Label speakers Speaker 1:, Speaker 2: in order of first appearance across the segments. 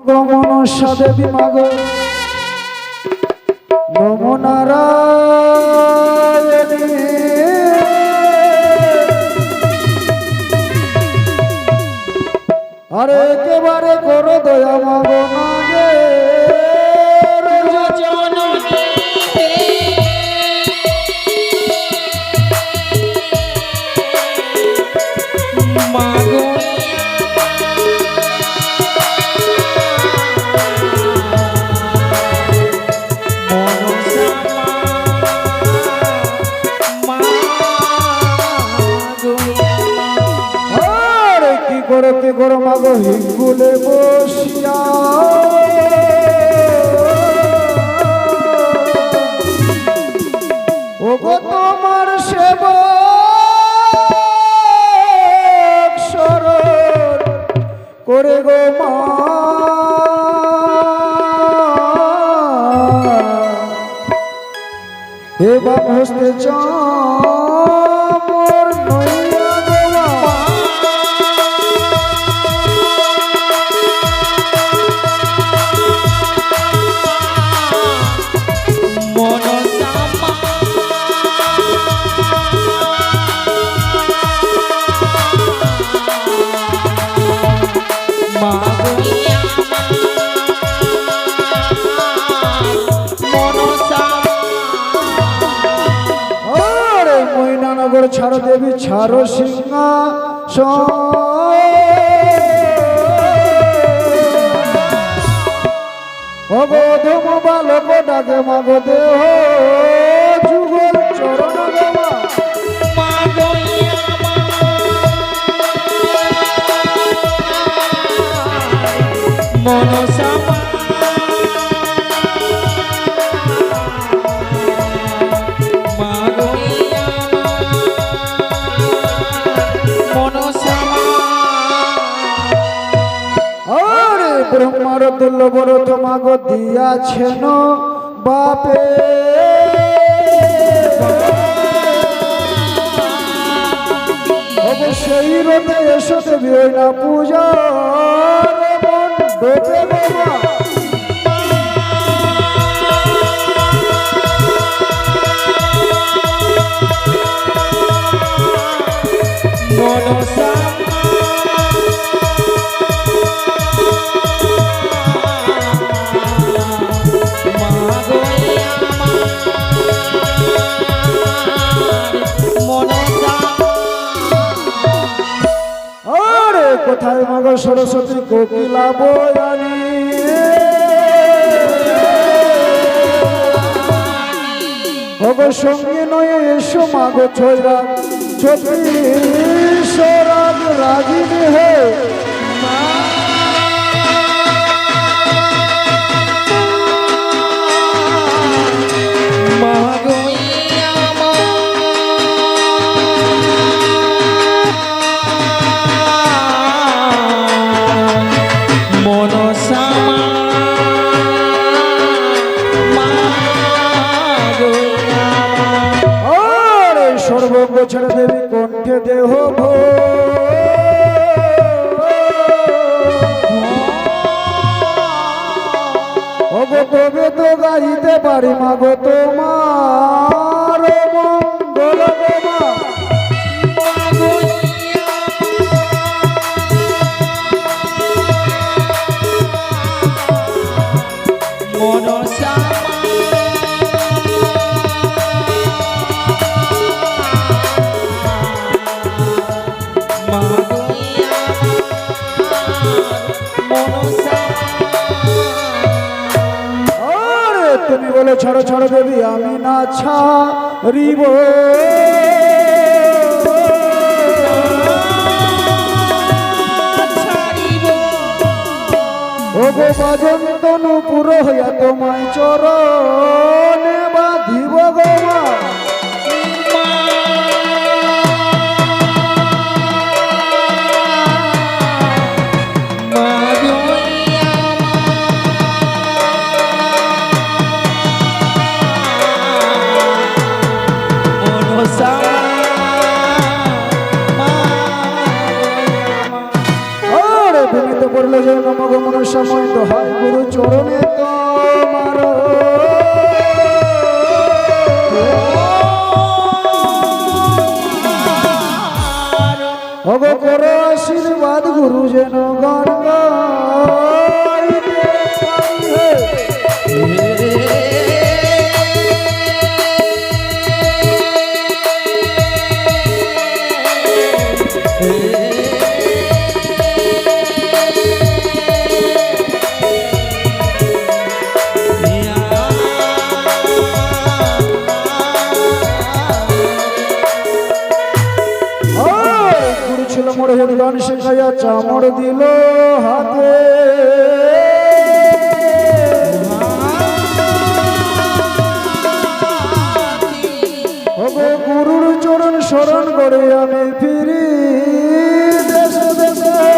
Speaker 1: মনসা দেবী মাগো নমো নারায়ণী। আরে একেবারে করো দয়া মাগো নাগে
Speaker 2: মাগো
Speaker 1: কি করো মাগো হিঙ্গুলে বসিয়া ওগো তোমার সেবক শরণ করে গো মা এবার হস্তে চামর নইয়া গোমা ছাড়ো দেবী ছাড়ো সিংহাসন অবধম বালক ডাকে মাগো দেহ যুগল চরণ দেবা
Speaker 2: মনসা
Speaker 1: ব্রহ্মার তুল্য বড় তোমাগো দিয়াছেন বাপে সেই রতে এসো দেবী না পূজা ডোবে বাবা
Speaker 2: মনসা
Speaker 1: কোথায় মাগো সরস্বতী কোকিলা বয়ানি ভগো সঙ্গে নয় এসো মাগো ছয়রা ছত্রিশ রাগ রাজিনী হে সর্বঙ্গ ছেড়ে দেবী কণ্ঠে দেহ তবে তো গাইতে পারি মাগো তোমার মঙ্গল গোমা
Speaker 2: মনসা
Speaker 1: তুমি বলো ছাড়ো ছাড়ো দেবী আমি না ছাড়িব ও গো বাজন্তনু পুরো হইয়া তোমায় চরণে বাঁধিব গো মা করলে যে নমগমন সময় দোহাই গুরু চরণে তোমার ওগো করো আশীর্বাদ গুরু যেন গান গাইতে পারি। গুরু ছিল মোর হেরি গান শেখাইয়া চামড় দিল হাতে ওগো গুরুর চরণ শরণ করে আমি ফিরি দেশে দেশে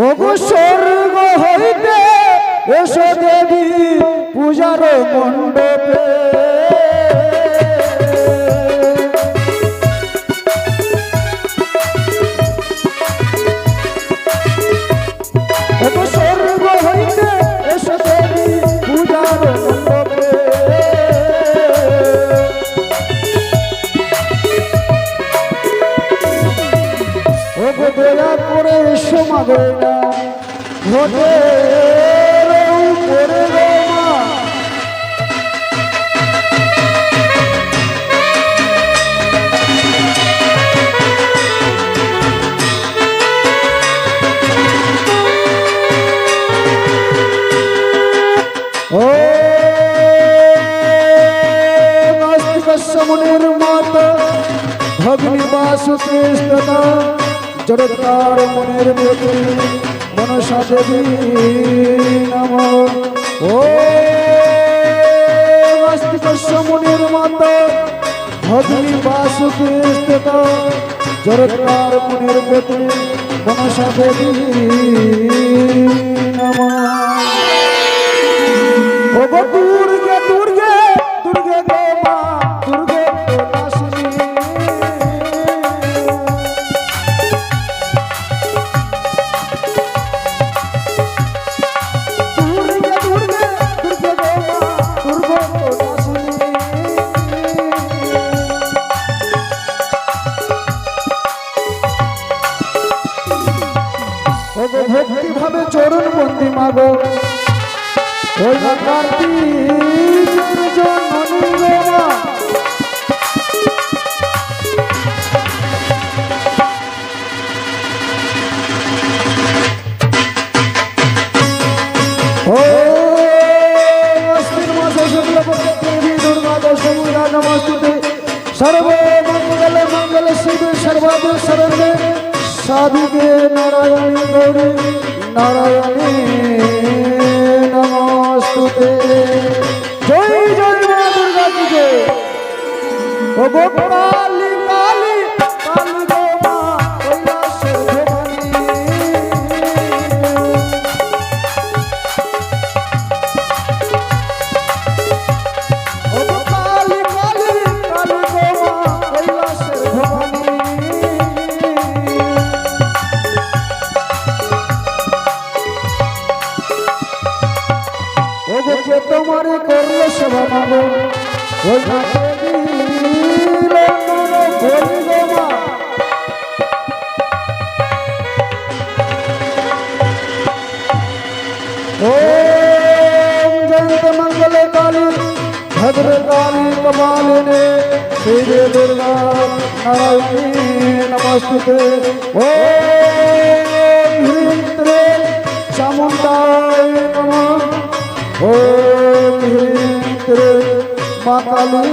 Speaker 1: ওগো স্বর্গ হইতে এসো দেবী পূজার মণ্ডপে ওগো স্বর্গ হইতে এসো দেবী পূজার মণ্ডপে ওগো দয়া করে এসো মাগো না ঘটে করে গো মা ও নাস্তিকস্য মুনির মাতা ভগ্নি বাসুকৃষ্ণতা জড়তার মনের প্রতি মনসা দেবী নম ও নাস্তিকস্য মুনির মাতা ভগ্নি বাসুকৃষ্ণতা জড়তার মনের প্রতি মনসা দেবী নম ও গো দুর্গে দুর্গে দুর্গে গো মা দুর্গে নাসিনী ভক্তি ভাবে চরণ বন্দি মাগো ওই না কার্তিকের জন্মনি গো মা ও অশ্বিন মাসে শুক্লপক্ষে দেবী দুর্গা দশমী নমস্তুতে সর্বে মঙ্গলে মঙ্গলে শিবে সর্বাদে শরণে সাধুকে নারায়ণী গৌরী নারায়ণী নমস্তুতে জয় জয় মা দুর্গা কি জয় ও গো কালী কালী কালী গো মা কৈলাসের ভবানী ও গো কালী কালী কালী গো মা কৈলাসের ভবানী ওগো কে তোমার করলো সেবা মাগো ওই না দিল বলি গো মা ওম জয়ন্ত মঙ্গলে কালী ভদ্র কালী কপালিনে শ্রী দুর্গা নারায়ণী নমস্তুতে ওম হ্रीं ত্রে চামুণ্ডায় নমঃ ओम ह्रीं ह्रीं मां काली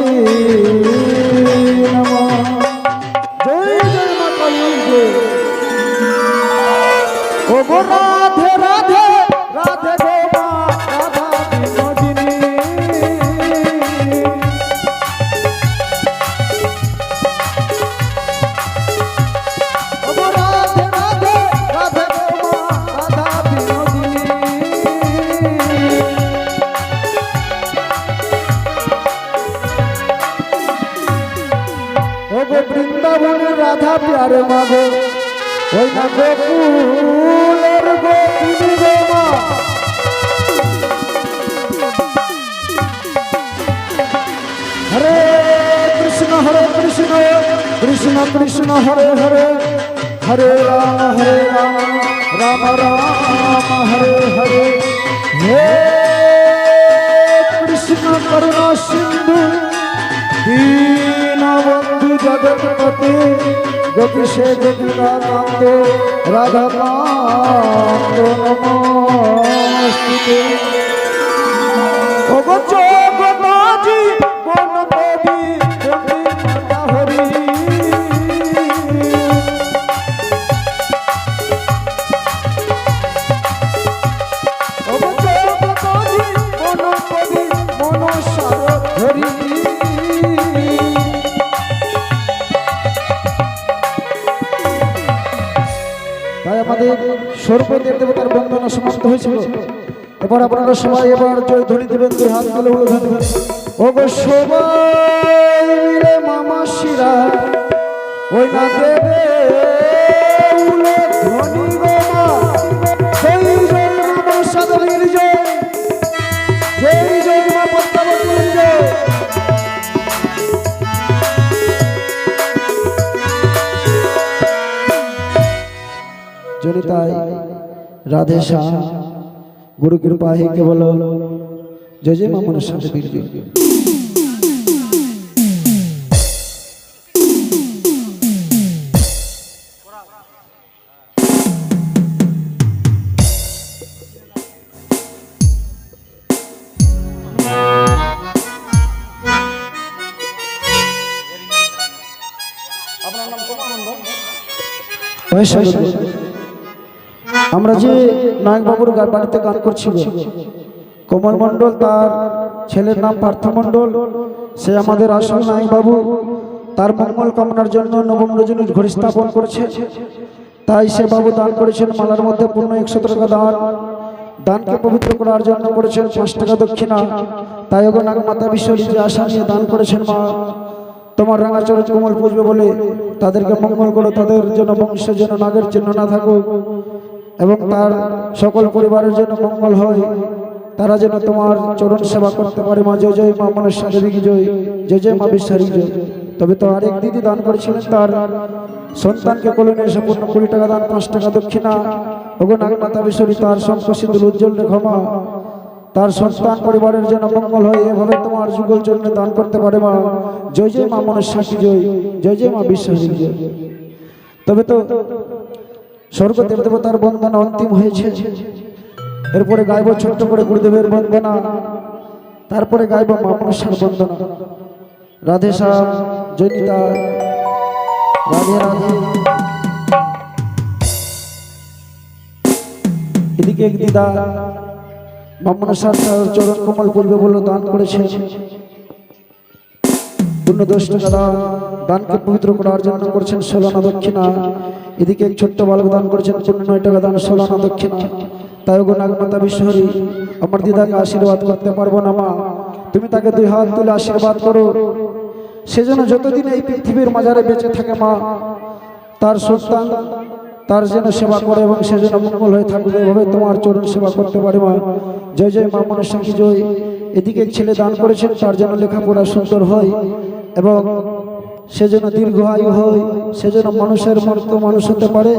Speaker 1: नमः जय जय मां काली जय ओ गो राधे राधे राधे गो मां राधा विनोदिनी রাধা প্যারে মাগো ওই না গোকুলের গোপিনী গো মা হরে কৃষ্ণ কৃষ্ণ কৃষ্ণ হরে হরে হরে রাম রাম রাম হরে হরে হে কৃষ্ণ করুণা সিন্ধু দীনবন্ধু জগৎপতি গোপীশে গোপীনাথ রাধাকান্ত নমস্তুতে ওগো জগন্নাথী বনদেবী দেবী মাতা হরি ওগো জগন্নাথী বনদেবী মনসার হরি তাই আমাদের সর্বদেব দেবতার বন্দনা সমাপ্ত হয়েছিল। এবার আপনারা সবাই এবার জয় ধ্বনি দেবেন, দুই হাত তুলে উড়ে ধরবেন। ওগো সবাই মিলে মামাসিরা ওই না দেবে উলে ধ্বনি গো মা জয় জয় মা সাদরীর জয় মা পদ্মাবতীর জয়। জনিতাই রাধে শ্যাম गुरु कृपा ही केवल जय जय मां मनसा देवी जय। আমরা যে নায়ক বাবুর বাড়িতে গান করছিল কমল মণ্ডল, তার ছেলের নাম পার্থ মণ্ডল, সে আমাদের আসল নায়ক বাবু। তার মঙ্গল কামনার জন্য নবম রজনীর ঘড়ি স্থাপন করেছে, তাই সে বাবু দান করেছেন মালার মধ্যে পূর্ণ 100 টাকা দান। দানকে পবিত্র করার জন্য করেছেন 5 টাকা দক্ষিণা। তাই ওগো নাগ মাতা বিশ্বরী যে আশা নিয়ে দান করেছেন মা তোমার রাঙা চরণ কোমল পুজবে বলে তাদেরকে মঙ্গল করো, তাদের জন্য বংশের জন্য নাগের চিহ্ন না থাকুক এবং তার সকল পরিবারের জন্য মঙ্গল হয়, তারা যেন তোমার চরণ সেবা করতে পারে। মা জয় জয় মা মনসা দেবী কি জয়, জয় জয় মা বিশ্বরী জয়। তবে তো আরেক দিদি দান করেছিলেন তার সন্তানকে কোলে নিয়ে এসে পূর্ণ 20 টাকা দান, 5 টাকা দক্ষিণা। ওগো নাগ মাতা বিশ্বরী তার শঙ্খ সিঁদুর উজ্জ্বল রেখো মা, তার সন্তান পরিবারের জন্য মঙ্গল হয়, এভাবে তোমার যুগল জন্য দান করতে পারে মা। জয় জয় মা মনসা কি জয়, জয় জয় মা বিশ্বরী জয়। তবে তো স্বর্গ দেবতার বন্দনা অন্তিম হয়েছে, এরপরে গাইব ছোট্ট করে গুরুদেবের বন্দনা, তারপরে গাইব মা মনসার বন্দনা। রাধে শ্যাম জয়নিতা রাধে রাধে। এদিকে এক দিদা মা মনসার চরণ কমল পূর্বে বলে দান করেছে পূর্ণ 10 টাকা দান। দানকে পবিত্র করার জন্য করেছেন 16 আনা দক্ষিণা। এদিকে এক ছোট্ট বালক দান করেছেন পূর্ণ 9 টাকা দান, 16 আনা দক্ষিণা। তাই ওগো নাগমাতা বিশ্বহরী আমার দিদাকে আশীর্বাদ করতে পারবো না মা, তুমি তাকে 2 হাত তুলে আশীর্বাদ করো, সেজন্য যতদিন এই পৃথিবীর মাঝারে বেঁচে থাকে মা তার সন্তান তার যেন সেবা করে এবং সেজন্য মঙ্গল হয়ে থাকবে, এভাবে তোমার চরণ সেবা করতে পারে মা। জয় জয় মা মনসা কি জয়। এদিকে এক ছেলে দান করেছেন তার যেন লেখাপড়া সুন্দর হয় এবং সেজন্য দীর্ঘ আয়ু হয়, সেজন্য মানুষের মতো মানুষ হতে পারে।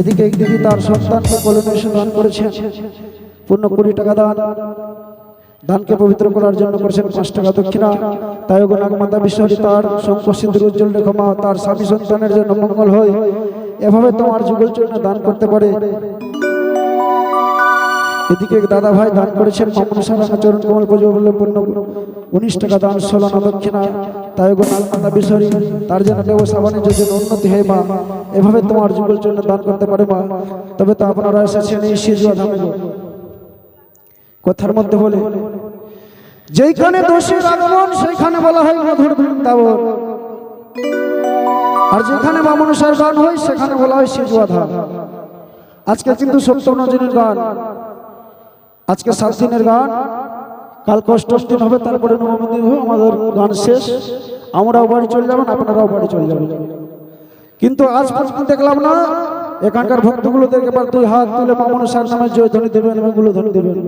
Speaker 1: এদিকে এক দিদি তার সন্তানকে কোলে নিয়ে এসে দান করেছেন পূর্ণ 20 টাকা দান। দানকে পবিত্র করার জন্য করেছেন 5 টাকা দক্ষিণা। তাই ওগো নাগমাতা বিশ্বহরী তার শঙ্খ সিঁদুর উজ্জ্বল রেখো মা, তার স্বামী সন্তানের জন্য মঙ্গল হয়, এভাবে তোমার যুগল জন্য দান করতে পারে। এদিকে দাদা ভাই দান করেছেন মা মনসা রাঙা চরণ কমল পুজো বলে পূর্ণ 19 টাকা দান, 16 আনা দক্ষিণা। তাই ওগো নাগমাতা বিশ্বহরী তার যেন ব্যবসা বাণিজ্যের জন্য উন্নতি হয় মা, এভাবে তোমার যুগল জন্য দান করতে পারে মা। তবে তো আপনারা এসেছেন এই সিজুয়া ধামে, কথার মধ্যে বলে যেখানে দোষের আগমন সেইখানে বলা হয় মধুর বৃন্দাবন, আর যেখানে মা মনসার গান হয় সেখানে বলা হয় সিজুয়া ধাম। আজকে কিন্তু সপ্তম দিনের গান, আজকে 7 দিনের গান, কাল অষ্টম দিন হবে, তারপরে নবম দিন হবে, আমাদের গান শেষ। আমরাও বাড়ি চলে যাবেন, আপনারাও বাড়ি চলে যাবেন। কিন্তু আজ পর্যন্ত দেখলাম না এখানকার ভক্তগুলোদেরকে এবার দুই হাত তুলে মা মনসার নামে জয় ধ্বনি দেবেন এবং গুলোধ্বনি দেবেন।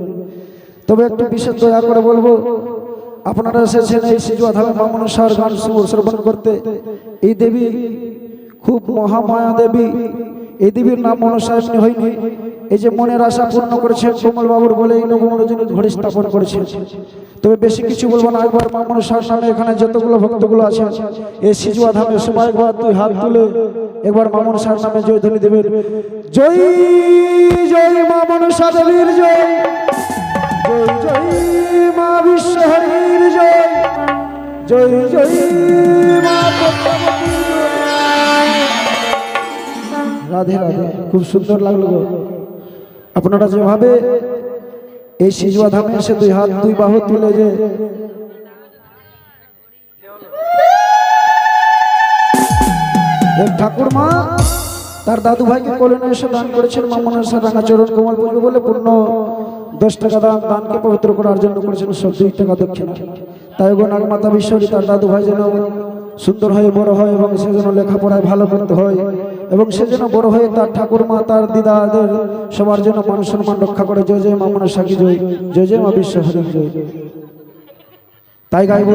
Speaker 1: তবে একটু বিশেষ দয়া করে বলবো, আপনারা এসেছেন এই সিজুয়া ধামে মা মনসার গান শ্রবণ করতে। এই দেবী খুব মহামায়া দেবী। এই দেবীর নাম মনসা এমনি হয়নি, এই যে মনের আশা পূর্ণ করেছেন কমল বাবুর বলে এই নবমনোজনী ঘড়ি স্থাপন করেছেন। তবে বেশি কিছু বলবো না, একবার মা মনসার নামে এখানে যতগুলো ভক্তগুলো আছে এই সিজুয়া ধামে সবাই একবার দুই হাত তুলে একবার মা মনসার নামে জয় ধ্বনি দেবেন। জয় জয় মা মনসা দেবীর জয়, জয় জয় মা বিশ্বহরির জয়, জয় জয় মা পদ্মাবতীর জয়। রাধে রাধে। খুব সুন্দর লাগলো গো। আপনারা যেভাবে এই সিজুয়া ধামে এসে দুই হাত দুই বাহু তুলে যে ঠাকুর মা তার দাদু ভাইকে কোলে নিয়ে এসে দান করেছেন মা মনসা রাঙা চরণ কমল পুজো বলে পূর্ণ 10 টাকা দানকে পবিত্র করার জন্য করেছেন 2 টাকা দক্ষিণা। তাই গো নাগমাতা বিশ্বরী তার দাদু ভাই যেন সুন্দর হয়ে বড় হয় এবং সে যেন লেখাপড়ায় ভালো করতে হয় এবং সে যেন বড় হয়ে তার ঠাকুর মা তার দিদাদের সবার জন্য মান সম্মান রক্ষা করে। জয় জয় মা মনসা কি জয়, জয় জয় মা বিশ্বহরি জয়। তাই গাইব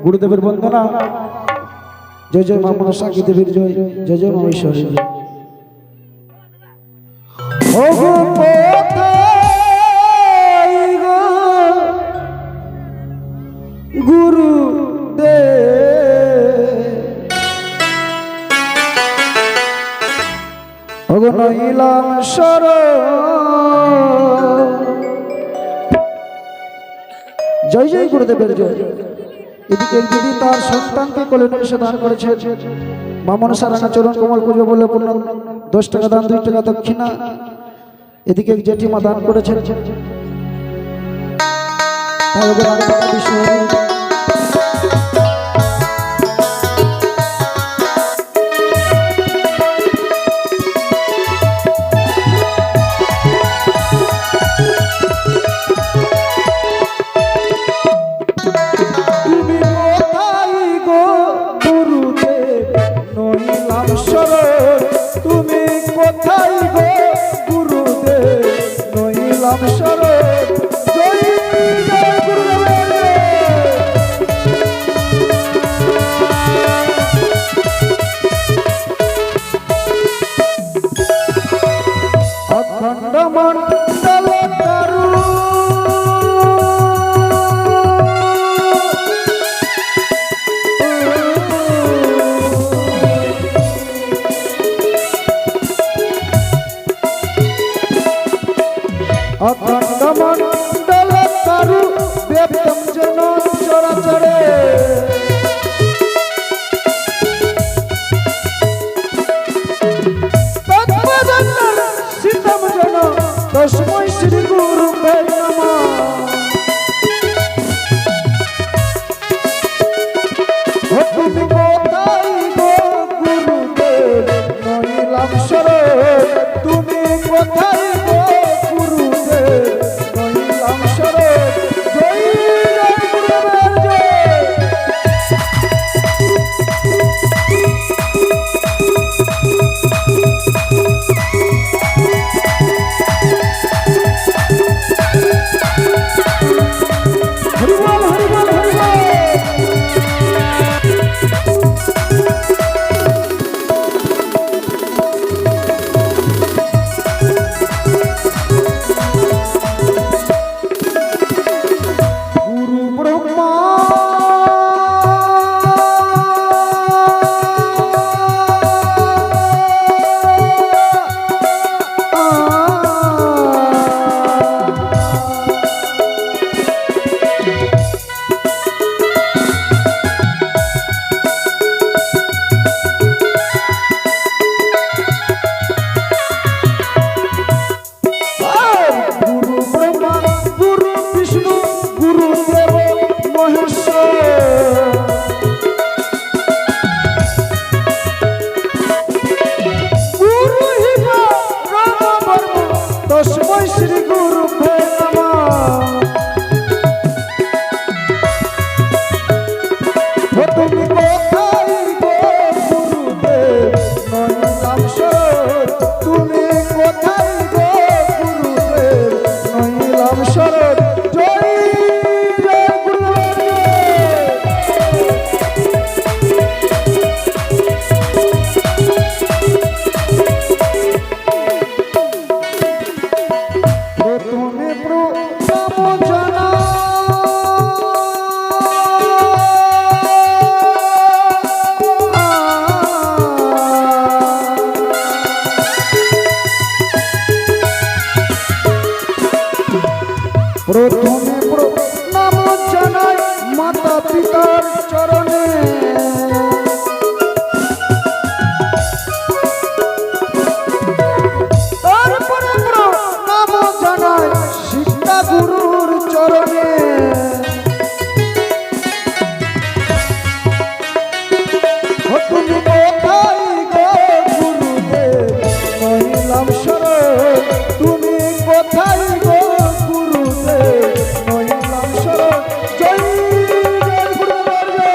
Speaker 1: গুরুদেবের বন্দনা, জয় জয় মা মনসা কি দেবীর জয়, জয় জয় মা বিশ্বহরি জয়। ও গো কোথায় গো গুরুদেব, ও গো নইলাম শরণ। জয় জয় গুরুদেবের জয়। এদিকে দিদি তার সন্তানকে কোলে নিয়ে এসে দান করেছে মা মনসা রাঙা চরণ কমল পুজো বলে পূর্ণ 10 টাকা দান 2 টাকা দক্ষিণা। এদিকে জেঠিমা দান করেছেন অখণ্ড মণ্ডল কারু ব্যক্তম জন চরাচরে। সীতম জন তস্মৈ শ্রী গুরু নমঃ। তুমি কোথায় গো গুরুদেব নইলাম শরণ, তুমি কোথায় গো গুরুদেব নইলাম শরণ। জয় জয় গুরুদেবের জয়। হরি বল হরি বল হরি বল। গুরু ব্রহ্মা গুরু ব্রহ্মা গুরু বিষ্ণু গুরু দেব প্রথমে প্রণাম জানাই মাতা পিতার চরণে, তারপরে প্রণাম জানাই শিক্ষা গুরুর চরণে। তুমি কোথায় গো গুরুদেব নইলাম শরণ, তুমি কোথায় গো গুরুদেব নইলাম শরণ। জয় জয় গুরুদেব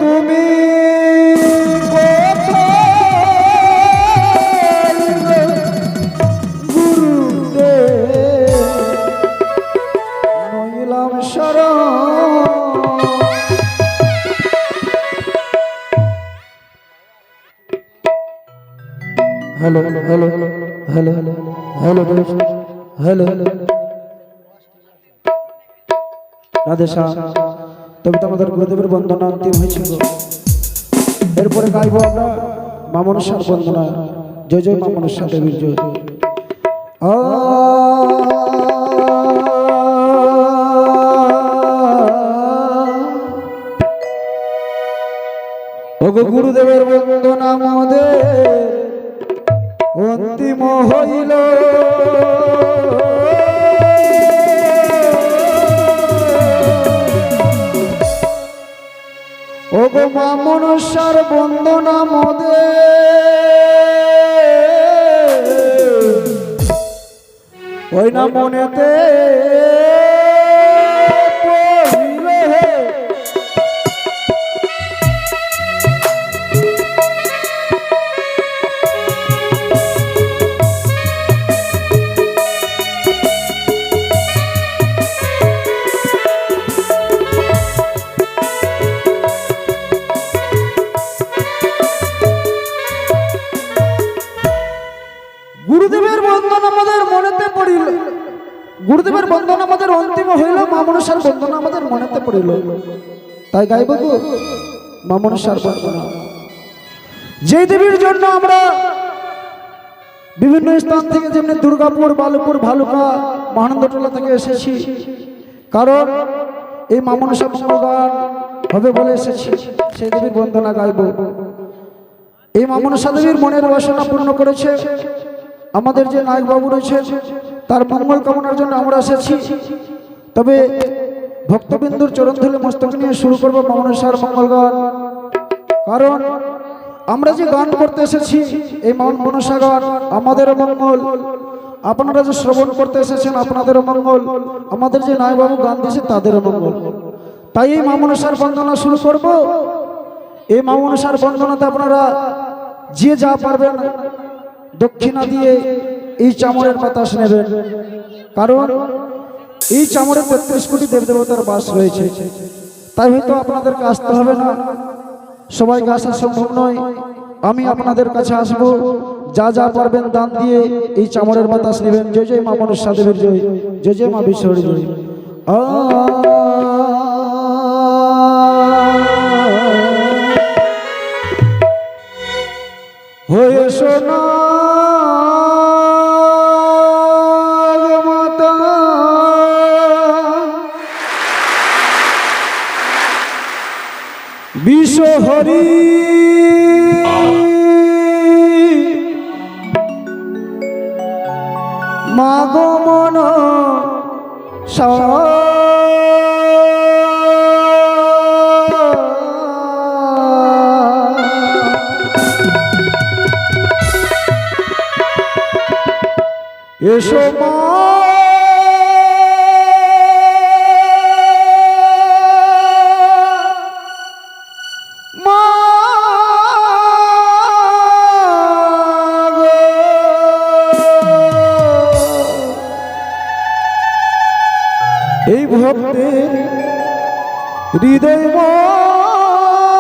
Speaker 1: তুমি গুরুদেব নইলাম শরণ। Hello hello hello hello hello hello Radhe Shyam. তবে তো আমাদের গুরুদেবের বন্দনা অন্তিম হয়েছিল। এরপরে গাইবো আমরা মা মনসার বন্দনা। জয় জয় মা মনসা দেবীর জয়। ওগো গুরুদেবের বন্দনা মোদের অন্তিম হইল, ওগো মা মনসার বন্দনা মোদের ওই না মনেতে পড়িল। গুরুদেবের বন্দনা আমাদের মনেতে পড়িল, গুরুদেবের বন্দনা আমাদের অন্তিম হইল, মা মনসার বন্দনা আমাদের মনেতে পড়িল। তাই গাইব গো মা মনসার বন্দনা। যে দেবীর জন্য আমরা বিভিন্ন স্থান থেকে, যেমনি দুর্গাপুর, বালুপুর, ভালুকা, মহানন্দটোলা থেকে এসেছি, কারণ এই মা মনসা মঙ্গল গান হবে বলে এসেছি। সেই দেবীর বন্দনা গাইব। এই মা মনসা দেবীর মনের বাসনা পূর্ণ করেছে আমাদের যে নায়ক বাবু রয়েছে, তার মঙ্গল কামনার জন্য আমরা এসেছি। তবে ভক্তবিন্দুর চরণ ধুলে মস্তক নিয়ে শুরু করবো মা মনসার মঙ্গল গান। কারণ আমরা যে গান করতে এসেছি এই মা মনসা গান আমাদেরও মঙ্গল, আপনারা যে শ্রবণ করতে এসেছেন আপনাদেরও মঙ্গল, আমাদের যে নায়ক বাবু গান দিয়েছে তাদেরও মঙ্গল। তাই এই মা মনসার বন্দনা শুরু করব। এই মা মনসার বন্দনাতে আপনারা যে যা পারবেন দক্ষিণা দিয়ে এই চামড়ের বাতাস নেবেন, কারণ এই চামড়ে ৩৩ কোটি দেবদেবতার বাস রয়েছে। তাই হয়তো আপনাদেরকে আসতে হবে না, সবাইকে আসা সম্ভব নয়। আমি আপনাদের কাছে আসব, যা যা পারবেন দান দিয়ে এই চামড়ের বাতাস নেবেন। জয় জয় মা মনসা দেবীর জয়, জয় জয় মা বিশ্বহরি জয়। হয়ে শোনা মাতা বিশ্বহরি মাগো মন এসো মা এই ভক্তের হৃদয় মন্দিরে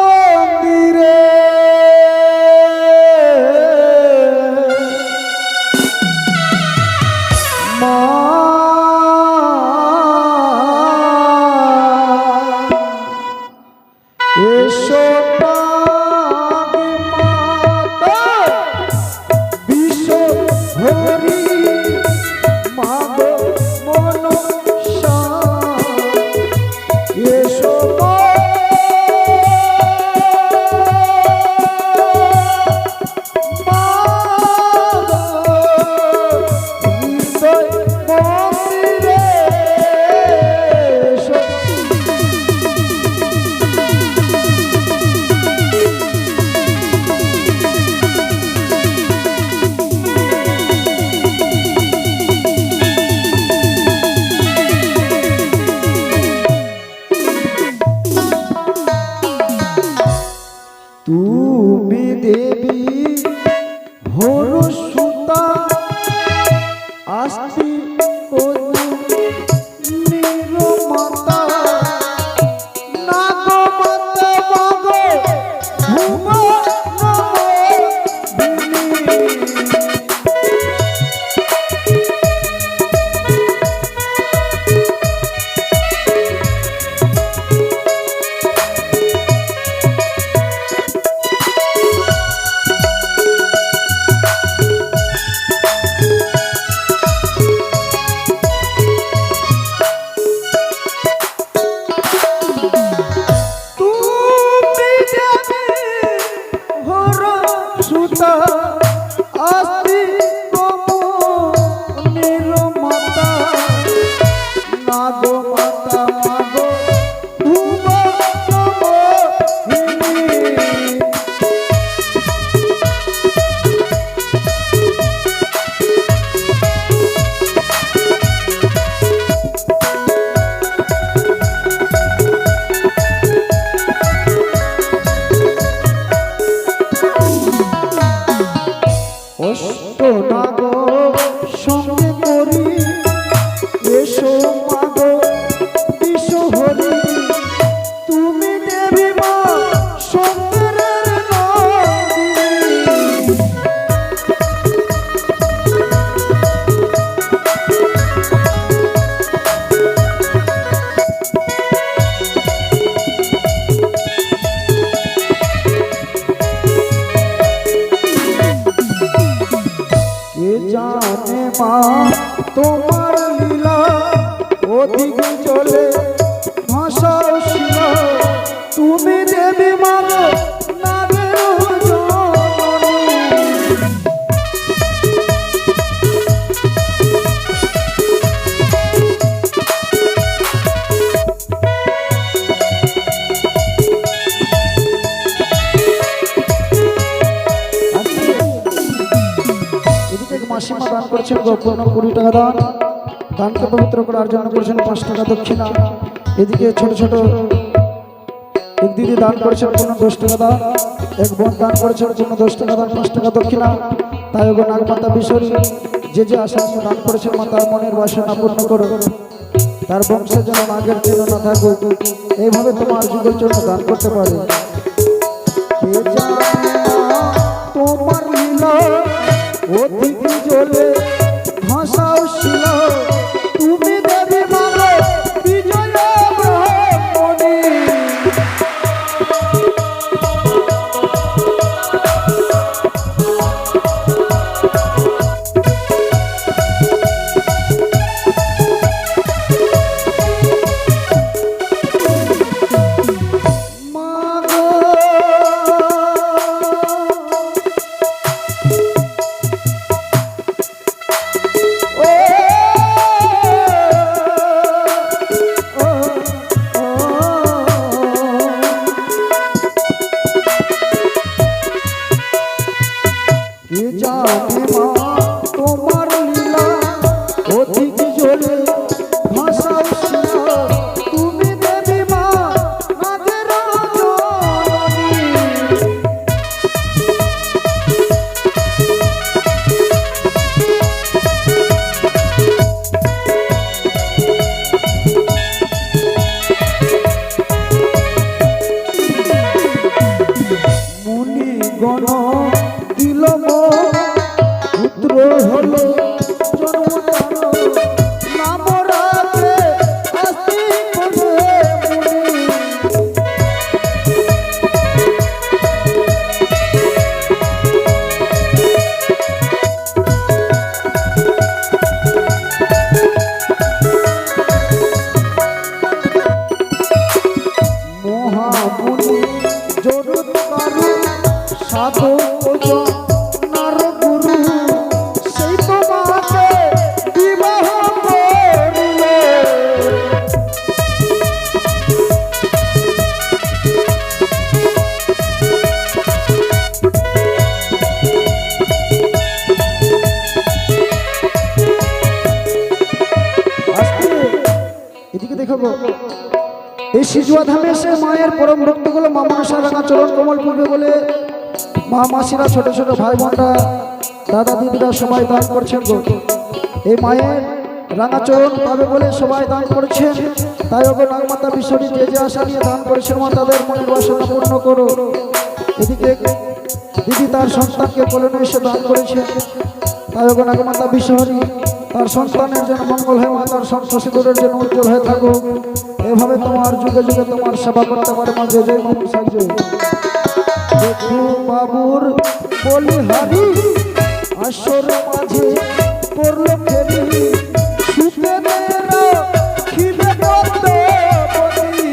Speaker 1: মা এসো পাগি মাতা বিশ্ব হরি মাগো মনসা এসো তুমি দেবী হর সুতা আস্তি মাতা নাগ মাতা মাগো ভুবন সুতা আস্তি কমলের মাতা নাগো মাতা মাগো ভুবনমোহিনী অষ্ট নাগো সঙ্গে করি এসো মাগো বিশ্ব হরি তুমি দেবী মা শঙ্করের নন্দিনী কে জানে মা তোমার লীলা অধিক চলে ভাষা শিলা তুমি দেবী মা নাগের জননী মাসিমা দান করেছেন গোপন 20 টাকা দান দানকে পবিত্র করার জন্য করেছেন 5 টাকা দক্ষিণা এদিকে ছোট ছোট এক দিদি দান করেছেন পূর্ণ 10 টাকা দান এক বোন দান করেছেন পূর্ণ 10 টাকা দান 5 টাকা দক্ষিণা তাই গো নাগমাতা বিশ্বরী যে যে আশা দান করেছেন মাতার মনের বাসনা পূর্ণ করো তার বংশের যেন নাগের চিহ্ন না থাকুক এইভাবে তোমার যুগের জন্য দান করতে পারে কে জানে মা তোমার লীলা অধিক জলে ভাষাও ছিল তুমি দেবী মাগো বিজয় ব্রহ্মণি মাগো এদিকে দেখো গো, এই সিজুয়া ধামে এসে মায়ের পরম ভক্তগুলো মা মনসা রাঙা চরণ কমল পূর্বে বলে মা মাসিরা, ছোট ছোট ভাই বোনরা, দাদা দিদিরা সবাই দান করছেন গো। এই মায়ের রাঙা চরণ পাবে বলে সবাই দান করছেন। তাই ওগো নাগমাতা বিশ্বরী যে যে আশা নিয়ে দান করেছেন মা তাদের মনের বাসনা পূর্ণ করো। এদিকে দিদি তার সন্তানকে কোলে নিয়ে এসে দান করেছে। তাই ওগো নাগমাতা বিশ্বরী তার সন্তানের যেন মঙ্গল হয়, মা তার সংসদূরের জন্য উজ্জ্বল হয়ে থাকো। এভাবে তোমার যুগে যুগে তোমার সেবা করতে পারে মা। জয় জয় বাবু সাহায্য দেখু বাবুর বলিহারি আসর মাঝে করলো ফেরি সুখেরা খিদে করতে বলি।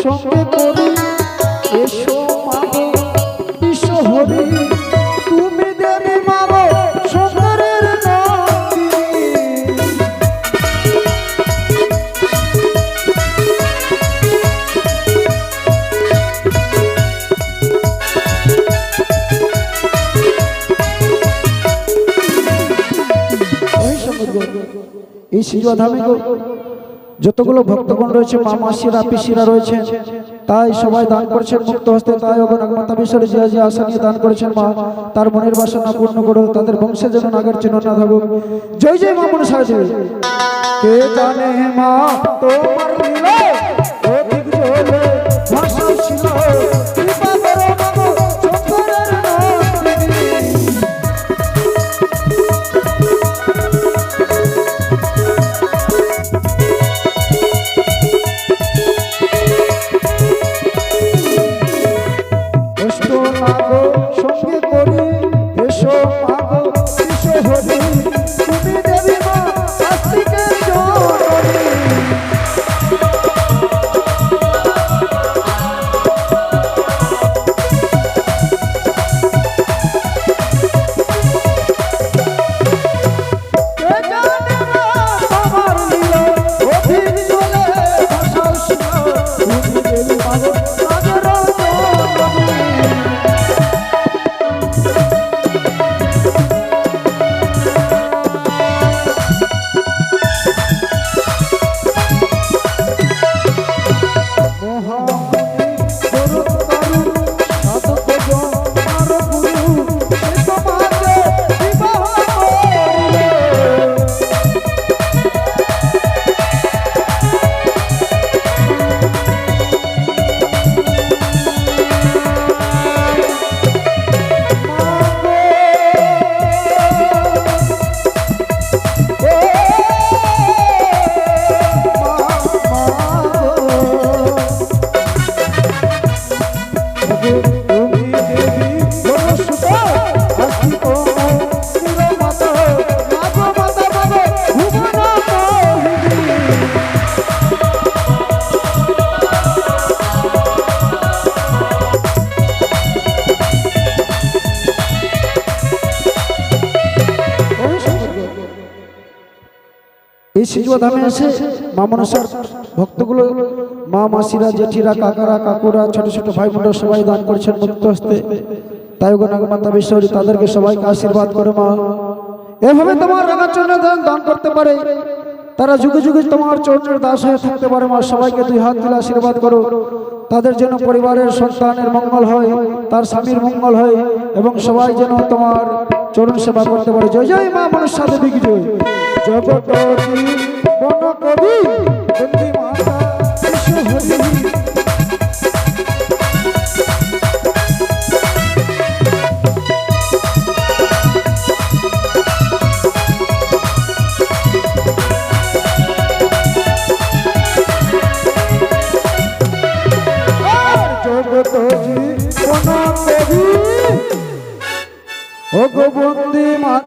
Speaker 1: সঙ্গে করি এসো মাগো বিশ্ব হরি তুমি দেবী মাগো সুন্দরের নন্দিনী। এই সিজুয়া ধামে যতগুলো ভক্তগণ রয়েছে মা মাসিরা পিসিরা রয়েছে তাই সবাই দান করছেন মুক্ত হস্তে। তাই ওগো নাগমাতা বিশ্বরী যে যে আশা নিয়ে দান করেছেন মা তার মনের বাসনা পূর্ণ করো, তাদের বংশে যেন নাগের চিহ্ন না থাকুক। জয় জয় মা মনসা দেবী। কে জানে মা তোমার লীলা অধিক জলে ভাষা ছিল কৃপা করো মাগো সুন্দরের নন্দিনী। সঙ্গে করি এসো মাগো বিশ্ব হরি তুমি দেবী মা আস্তিকের জননী। এই সিজুয়া ধামে এসে মা মনসার ভক্তগুলো, মা মাসিরা, জেঠিরা, কাকারা, কাকুরা, ছোট ছোট ভাই বোনরা সবাই দান করেছেন মুক্ত হস্তে। তাই গো নাগমাতা বিশ্বরী তাদেরকে সবাইকে আশীর্বাদ করে মা। এভাবে তোমার রাঙা চরণে দান করতে পারে, তারা যুগে যুগে তোমার চরণের দাস হয়ে থাকতে পারে মা। সবাইকে দুই হাত তুলে আশীর্বাদ করো, তাদের যেন পরিবারের সন্তানের মঙ্গল হয়, তার স্বামীর মঙ্গল হয়, এবং সবাই যেন তোমার চরণ সেবা করতে পারে। জয় জয় মা মনসা দেবী কি জয়। জগতী বন কবি বন্দী মাতা বিশ্বহরি। জগতী বন কবি ও গো বন্দী মাতা